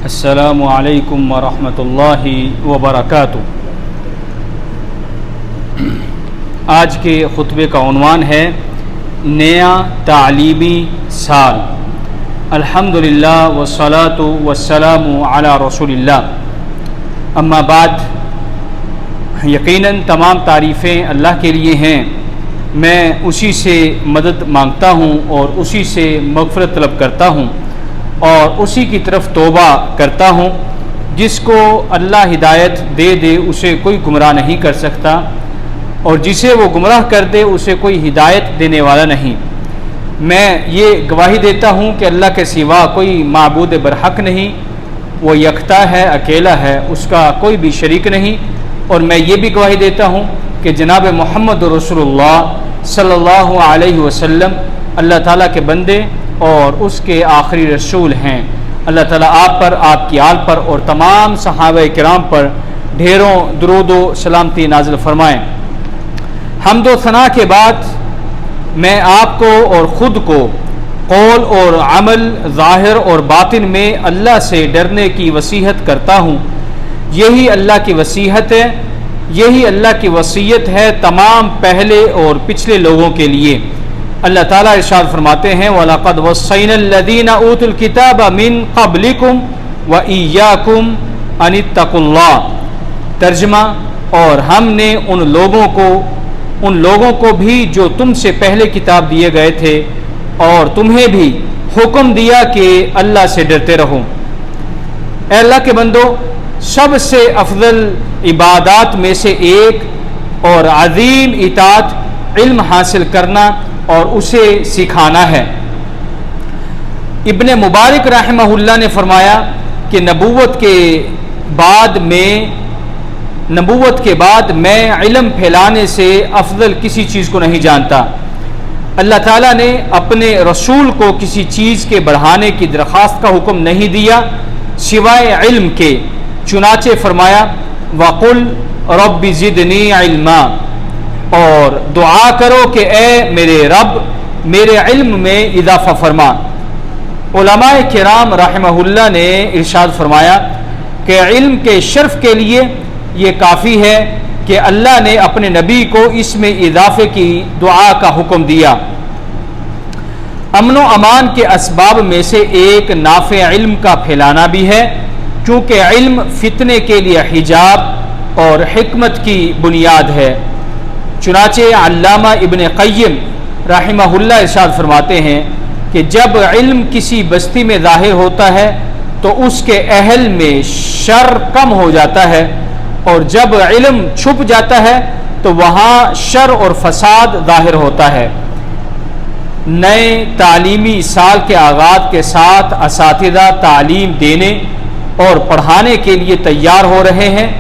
السلام علیکم ورحمۃ اللہ وبرکاتہ۔ آج کے خطبے کا عنوان ہے نیا تعلیمی سال۔ الحمدللہ والصلاۃ والسلام علی رسول اللہ۔ اما بعد، یقیناً تمام تعریفیں اللہ کے لیے ہیں۔ میں اسی سے مدد مانگتا ہوں اور اسی سے مغفرت طلب کرتا ہوں اور اسی کی طرف توبہ کرتا ہوں۔ جس کو اللہ ہدایت دے دے اسے کوئی گمراہ نہیں کر سکتا، اور جسے وہ گمراہ کر دے اسے کوئی ہدایت دینے والا نہیں۔ میں یہ گواہی دیتا ہوں کہ اللہ کے سوا کوئی معبود برحق نہیں، وہ یکتا ہے، اکیلا ہے، اس کا کوئی بھی شریک نہیں۔ اور میں یہ بھی گواہی دیتا ہوں کہ جناب محمد رسول اللہ صلی اللہ علیہ وسلم اللہ تعالیٰ کے بندے اور اس کے آخری رسول ہیں۔ اللہ تعالیٰ آپ پر، آپ کی آل پر اور تمام صحابہ کرام پر ڈھیروں درود و سلامتی نازل فرمائیں۔ حمد و ثنا کے بعد میں آپ کو اور خود کو قول اور عمل، ظاہر اور باطن میں اللہ سے ڈرنے کی وصیحت کرتا ہوں۔ یہی اللہ کی وصیحت ہے، یہی اللہ کی وصیت ہے تمام پہلے اور پچھلے لوگوں کے لیے۔ اللہ تعالیٰ ارشاد فرماتے ہیں وَلَقَدْ وَصَّيْنَا الَّذِينَ أُوتُوا الْكِتَابَ مِن قَبْلِكُمْ وَإِيَّاكُمْ أَنِ اتَّقُوا اللَّهَ۔ ترجمہ، اور ہم نے ان لوگوں کو بھی جو تم سے پہلے کتاب دیے گئے تھے اور تمہیں بھی حکم دیا کہ اللہ سے ڈرتے رہو۔ اے اللہ کے بندو، سب سے افضل عبادات میں سے ایک اور عظیم اطاعت علم حاصل کرنا اور اسے سکھانا ہے۔ ابن مبارک رحمہ اللہ نے فرمایا کہ نبوت کے بعد میں علم پھیلانے سے افضل کسی چیز کو نہیں جانتا۔ اللہ تعالیٰ نے اپنے رسول کو کسی چیز کے بڑھانے کی درخواست کا حکم نہیں دیا سوائے علم کے، چنانچہ فرمایا وَقُلْ رَبِّ زِدْنِي عِلْمًا، اور دعا کرو کہ اے میرے رب میرے علم میں اضافہ فرما۔ علماء کرام رحمہ اللہ نے ارشاد فرمایا کہ علم کے شرف کے لیے یہ کافی ہے کہ اللہ نے اپنے نبی کو اس میں اضافے کی دعا کا حکم دیا۔ امن و امان کے اسباب میں سے ایک نافع علم کا پھیلانا بھی ہے، کیونکہ علم فتنے کے لیے حجاب اور حکمت کی بنیاد ہے۔ چنانچہ علامہ ابن قیم رحمہ اللہ ارشاد فرماتے ہیں کہ جب علم کسی بستی میں ظاہر ہوتا ہے تو اس کے اہل میں شر کم ہو جاتا ہے، اور جب علم چھپ جاتا ہے تو وہاں شر اور فساد ظاہر ہوتا ہے۔ نئے تعلیمی سال کے آغاز کے ساتھ اساتذہ تعلیم دینے اور پڑھانے کے لیے تیار ہو رہے ہیں،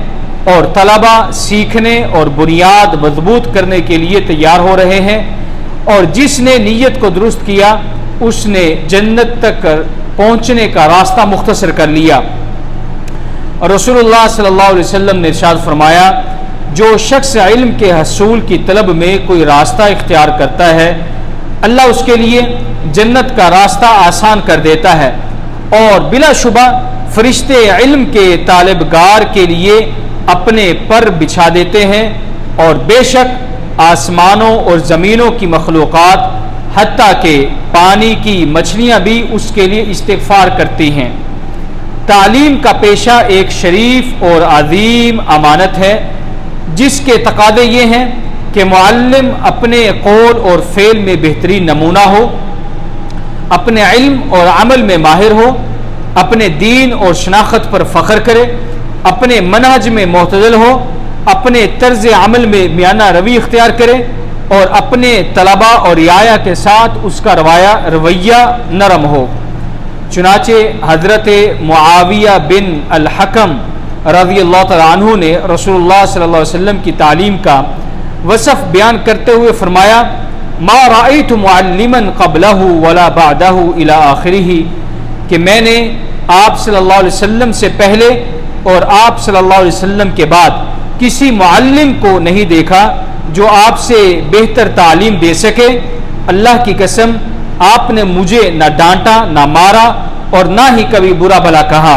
اور طلبہ سیکھنے اور بنیاد مضبوط کرنے کے لیے تیار ہو رہے ہیں، اور جس نے نیت کو درست کیا اس نے جنت تک پہنچنے کا راستہ مختصر کر لیا۔ رسول اللہ صلی اللہ علیہ وسلم نے ارشاد فرمایا جو شخص علم کے حصول کی طلب میں کوئی راستہ اختیار کرتا ہے، اللہ اس کے لیے جنت کا راستہ آسان کر دیتا ہے، اور بلا شبہ فرشتے علم کے طالبگار کے لیے اپنے پر بچھا دیتے ہیں، اور بے شک آسمانوں اور زمینوں کی مخلوقات حتیٰ کہ پانی کی مچھلیاں بھی اس کے لیے استغفار کرتی ہیں۔ تعلیم کا پیشہ ایک شریف اور عظیم امانت ہے، جس کے تقاضے یہ ہیں کہ معلم اپنے قول اور فعل میں بہترین نمونہ ہو، اپنے علم اور عمل میں ماہر ہو، اپنے دین اور شناخت پر فخر کرے، اپنے منہج میں معتدل ہو، اپنے طرز عمل میں میانہ روی اختیار کرے، اور اپنے طلباء اور رعایا کے ساتھ اس کا رویہ نرم ہو۔ چنانچہ حضرت معاویہ بن الحکم رضی اللہ تعالیٰ عنہ نے رسول اللہ صلی اللہ علیہ وسلم کی تعلیم کا وصف بیان کرتے ہوئے فرمایا ما رأیت معلما قبلہ ولا بعدہ الی آخرہ، کہ میں نے آپ صلی اللہ علیہ وسلم سے پہلے اور آپ صلی اللہ علیہ وسلم کے بعد کسی معلم کو نہیں دیکھا جو آپ سے بہتر تعلیم دے سکے۔ اللہ کی قسم آپ نے مجھے نہ ڈانٹا، نہ مارا، اور نہ ہی کبھی برا بھلا کہا،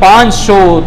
500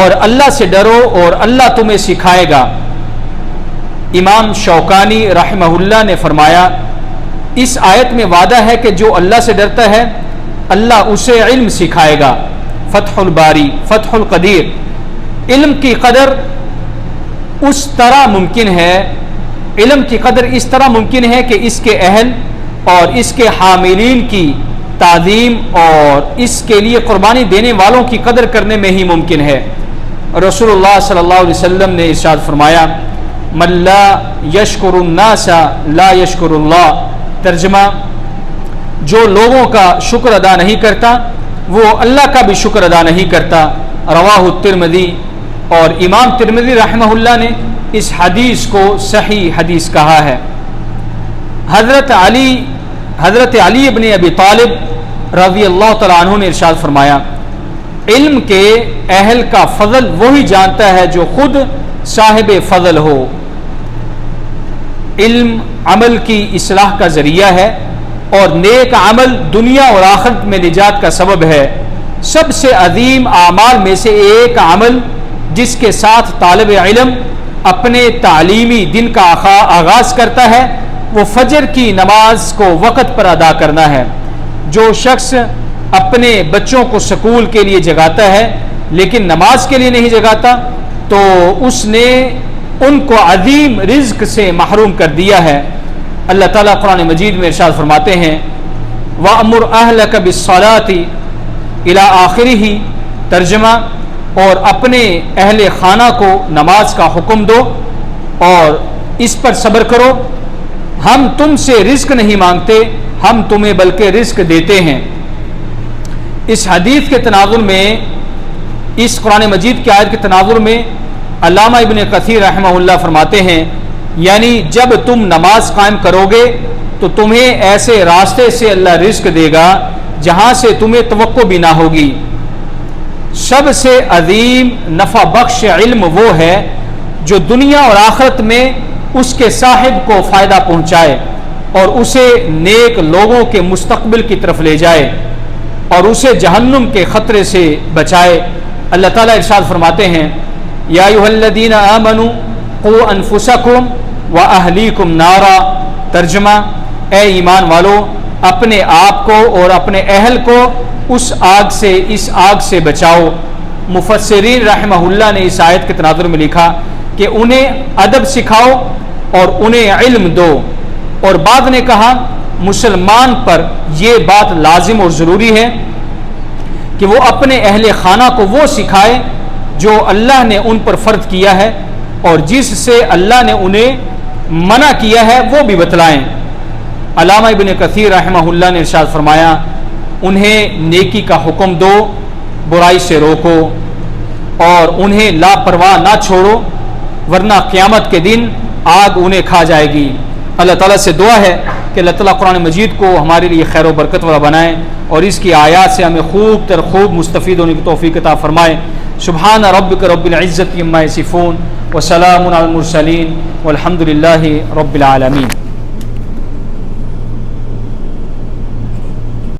اور اللہ سے ڈرو اور اللہ تمہیں سکھائے گا۔ امام شوکانی رحمہ اللہ نے فرمایا اس آیت میں وعدہ ہے کہ جو اللہ سے ڈرتا ہے اللہ اسے علم سکھائے گا۔ فتح الباری، فتح القدیر۔ علم کی قدر اس طرح ممکن ہے، علم کی قدر اس طرح ممکن ہے کہ اس کے اہل اور اس کے حاملین کی تعظیم اور اس کے لیے قربانی دینے والوں کی قدر کرنے میں ہی ممکن ہے۔ رسول اللہ صلی اللہ علیہ وسلم نے ارشاد فرمایا من لا یشکر الناس لا یشکر اللہ، ترجمہ جو لوگوں کا شکر ادا نہیں کرتا وہ اللہ کا بھی شکر ادا نہیں کرتا۔ رواہ الترمذی، اور امام ترمذی رحمہ اللہ نے اس حدیث کو صحیح حدیث کہا ہے۔ حضرت علی ابن ابی طالب رضی اللہ تعالیٰ عنہ نے ارشاد فرمایا علم کے اہل کا فضل وہی جانتا ہے جو خود صاحب فضل ہو۔ علم عمل کی اصلاح کا ذریعہ ہے اور نیک عمل دنیا اور آخرت میں نجات کا سبب ہے۔ سب سے عظیم اعمال میں سے ایک عمل جس کے ساتھ طالب علم اپنے تعلیمی دن کا آغاز کرتا ہے وہ فجر کی نماز کو وقت پر ادا کرنا ہے۔ جو شخص اپنے بچوں کو سکول کے لیے جگاتا ہے لیکن نماز کے لیے نہیں جگاتا تو اس نے ان کو عظیم رزق سے محروم کر دیا ہے۔ اللہ تعالیٰ قرآن مجید میں ارشاد فرماتے ہیں وَأْمُرْ أَهْلَكَ بِالصَّلَاةِ إِلَىٰ آخِرِهِ، ترجمہ اور اپنے اہل خانہ کو نماز کا حکم دو اور اس پر صبر کرو، ہم تم سے رزق نہیں مانگتے، ہم تمہیں بلکہ رزق دیتے ہیں۔ اس حدیث کے تناظر میں، اس قرآن مجید کی آیت کے تناظر میں علامہ ابن کثیر رحمہ اللہ فرماتے ہیں یعنی جب تم نماز قائم کرو گے تو تمہیں ایسے راستے سے اللہ رزق دے گا جہاں سے تمہیں توقع بھی نہ ہوگی۔ سب سے عظیم نفع بخش علم وہ ہے جو دنیا اور آخرت میں اس کے صاحب کو فائدہ پہنچائے اور اسے نیک لوگوں کے مستقبل کی طرف لے جائے اور اسے جہنم کے خطرے سے بچائے۔ اللہ تعالیٰ ارشاد فرماتے ہیں یا ایھا الذین آمنوا قوا انفسکم واہلیکم نارا، ترجمہ اے ایمان والو اپنے آپ کو اور اپنے اہل کو اس آگ سے بچاؤ۔ مفسرین رحمہ اللہ نے اس آیت کے تناظر میں لکھا کہ انہیں ادب سکھاؤ اور انہیں علم دو، اور بعد نے کہا مسلمان پر یہ بات لازم اور ضروری ہے کہ وہ اپنے اہل خانہ کو وہ سکھائے جو اللہ نے ان پر فرض کیا ہے اور جس سے اللہ نے انہیں منع کیا ہے وہ بھی بتلائیں۔ علامہ ابن کثیر رحمہ اللہ نے ارشاد فرمایا انہیں نیکی کا حکم دو، برائی سے روکو اور انہیں لاپرواہ نہ چھوڑو ورنہ قیامت کے دن آگ انہیں کھا جائے گی۔ اللہ تعالیٰ سے دعا ہے کہ اللہ تعالیٰ قرآن مجید کو ہمارے لیے خیر و برکت والا بنائے اور اس کی آیات سے ہمیں خوب تر خوب مستفید ہونے کی توفیق عطا فرمائے۔ سبحان ربک رب العزت عما یصفون وسلام علی المرسلین والحمد للہ رب العالمین۔